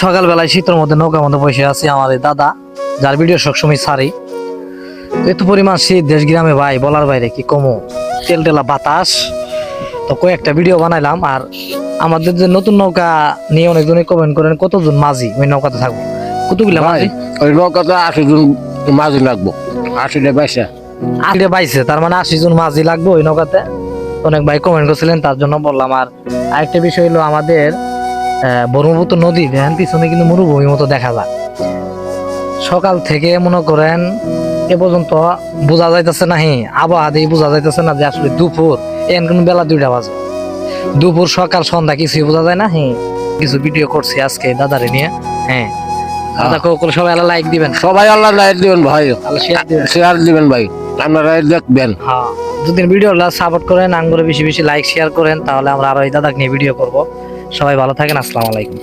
সকালবেলায় শীতের মধ্যে নৌকার মধ্যে বসে আছি আমাদের দাদা, যার ভিডিও সবসময় ছাড়ি। এত পরিমাণ শীত দেশ গ্রামে ভাই, বলার বাইরে কি কমো, তেলটেলা বাতাস। তো কয়েকটা ভিডিও বানাইলাম। আর আমাদের যে নতুন নৌকা নিয়ে অনেকজনই কমেন্ট করেন কতজন মাঝি ওই নৌকাতে থাকবো, কতগুলা মাঝি? ওই নৌকাতে 80 জন মাঝি লাগবো। 80টা বাইসা 80 বাইছে, তার মানে 80 জন মাঝি লাগবে ওই নৌকাতে। অনেক ভাই কমেন্ট করছিলেন, তার জন্য বললাম। আর আরেকটা বিষয় হলো আমাদের ব্রহ্মপুত্র নদী দেখেন পিছনে কিন্তু মরুভূমির মতো দেখা যায়। সকাল থেকে মনে করেন এ পর্যন্ত বোঝা যাইতেছে না, আবহাওয়া দিয়ে বোঝা যাইতেছে না যে আসলে দুপুর, এখন কোন বেলা 2টা বাজে। দুপুর সকাল সন্ধ্যা কিছুই বোঝা যায় না। কিছু ভিডিও করছি আজকে দাদারে নিয়ে। দাদা সবাই আল্লাহ লাইক দিবেন, সবাই আল্লাহ লাইক দিবেন ভাই, আল্লাহ শেয়ার দিবেন, শেয়ার দিবেন ভাই, আপনারা দেখবেন। যদি ভিডিওটা সাপোর্ট করেন, আঙ্গুরে বেশি বেশি লাইক শেয়ার করেন, তাহলে আমরা আরো এই দাদাকে নিয়ে ভিডিও করব। সবাই ভালো থাকেন, আসসালামু আলাইকুম।